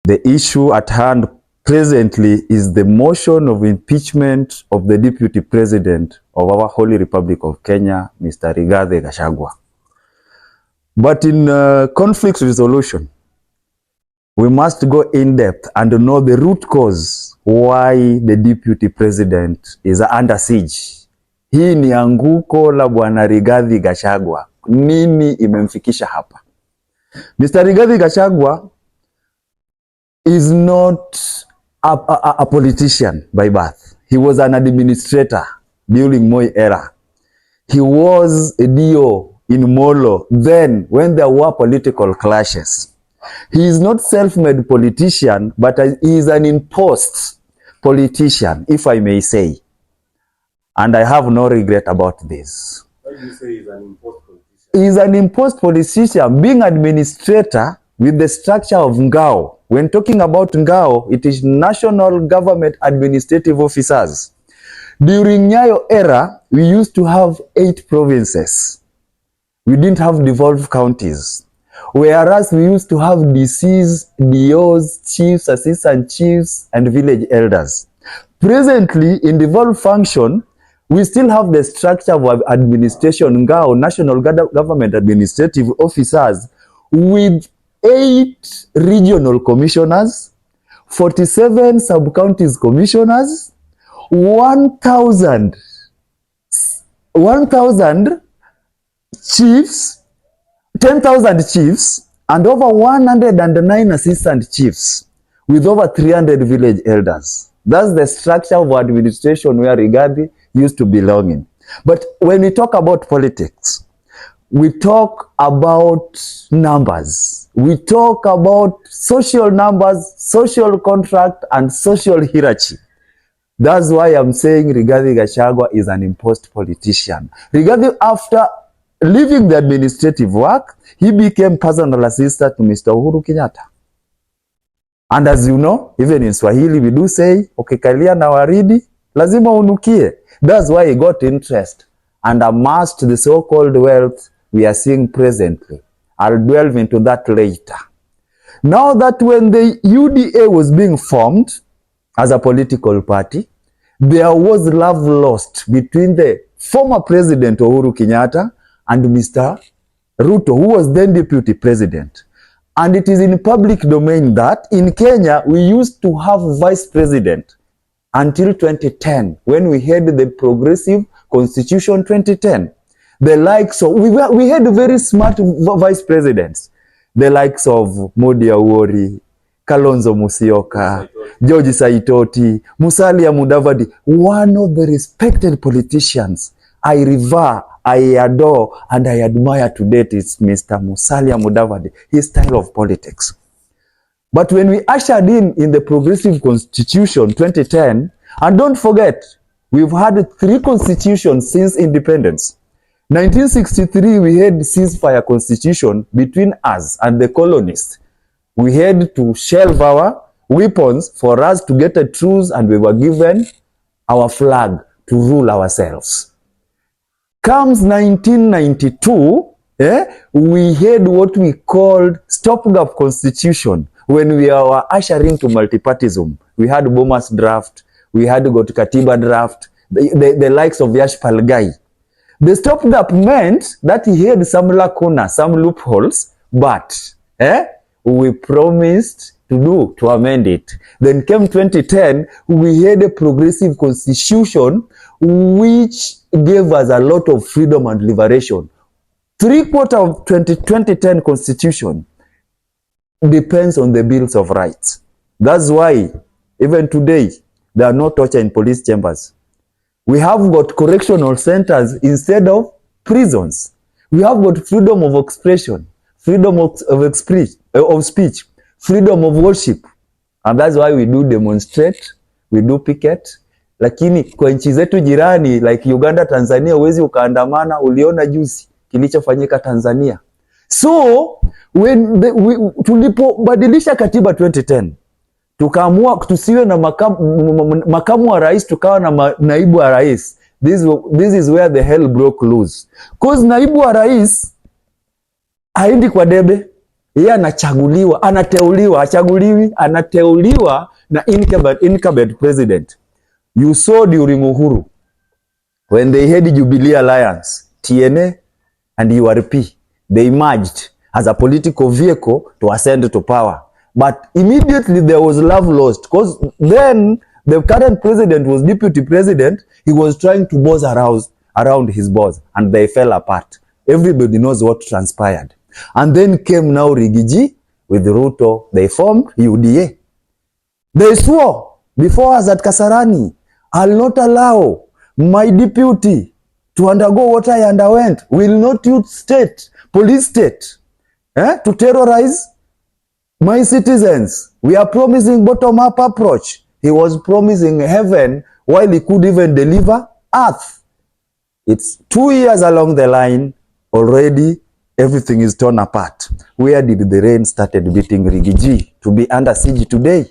The issue at hand presently is the motion of impeachment of the Deputy President of our Holy Republic of Kenya, Mr. Gachagua. But in conflict resolution, we must go in depth and know the root cause why the Deputy President is under siege. Hii ni anguko la Bwana Rigathi Gachagua. Nini imemfikisha hapa? Mr. Rigathi Gachagua is not a politician by birth. He was an administrator during Moi era. He was a DO in Molo then when there were political clashes. He is not self-made politician, but he is an imposed politician, if I may say. And I have no regret about this. Why do you say he's an imposed politician? He is an imposed politician, being administrator with the structure of Ngao. When talking about Ngao, it is National Government Administrative Officers. During Nyayo era, we used to have 8 provinces. We didn't have devolved counties. Whereas we used to have DCs, DOs, chiefs, assistant chiefs, and village elders. Presently, in devolved function, we still have the structure of administration, Ngao, National Government Administrative Officers, with 8 regional commissioners, 47 sub-counties commissioners, 1,000 chiefs, 10,000 chiefs, and over 109 assistant chiefs, with over 300 village elders. That's the structure of administration where Rigathi used to belong in. But when we talk about politics, we talk about numbers. We talk about social numbers, social contract, and social hierarchy. That's why I'm saying Rigathi Gachagua is an imposed politician. Rigathi, after leaving the administrative work, he became personal assistant to Mr. Uhuru Kenyatta. And as you know, even in Swahili, we do say, ukikalia na waridi, lazima unukie. That's why he got interest and amassed the so-called wealth we are seeing presently. I'll delve into that later. Now that when the UDA was being formed as a political party, there was love lost between the former president Uhuru Kenyatta and Mr. Ruto, who was then deputy president. And it is in public domain that in Kenya, we used to have vice president until 2010, when we had the Progressive Constitution 2010. The likes of, we had very smart vice presidents, the likes of Modi Awori, Kalonzo Musyoka, George Saitoti, Musalia Mudavadi. One of the respected politicians I revere, I adore, and I admire to date is Mr. Musalia Mudavadi, his style of politics. But when we ushered in the Progressive Constitution 2010, and don't forget, we've had 3 constitutions since independence. 1963, we had ceasefire constitution between us and the colonists. We had to shelve our weapons for us to get a truce, and we were given our flag to rule ourselves. Comes 1992, we had what we called stopgap constitution. When we were ushering to multipartism, we had Bomas draft, we had got Katiba draft, the likes of Yash Palgai. The stopgap meant that he had some lacuna, some loopholes, but we promised to amend it. Then came 2010, we had a progressive constitution which gave us a lot of freedom and liberation. 3/4 of 2010 constitution depends on the bills of rights. That's why even today there are no torture in police chambers. We have got correctional centers instead of prisons. We have got freedom of expression, freedom of speech, freedom of worship. And that's why we do demonstrate, we do picket. Lakini kwa nchi zetu jirani like Uganda, Tanzania, huwezi ukaandamana. Uliona juzi kilichofanyika Tanzania. So when tulipobadilisha katiba 2010, tukaamua tusiwe na makamu wa rais, tukawa na naibu wa rais. This is where the hell broke loose. Cause naibu wa rais haendi kwa debe. Yeye anachaguliwa, anateuliwa, achaguliwi, anateuliwa na incumbent president. You saw during Uhuru, when they had Jubilee Alliance, TNA and URP, they merged as a political vehicle to ascend to power. But immediately there was love lost, because then the current president was deputy president. He was trying to boss around his boss, and they fell apart. Everybody knows what transpired. And then came now Rigiji with Ruto. They formed UDA. They swore before us at Kasarani, I'll not allow my deputy to undergo what I underwent. Will not use police state, to terrorize my citizens. We are promising bottom-up approach. He was promising heaven while he could even deliver earth. It's 2 years along the line, already everything is torn apart. Where did the rain started beating Rigiji to be under siege today?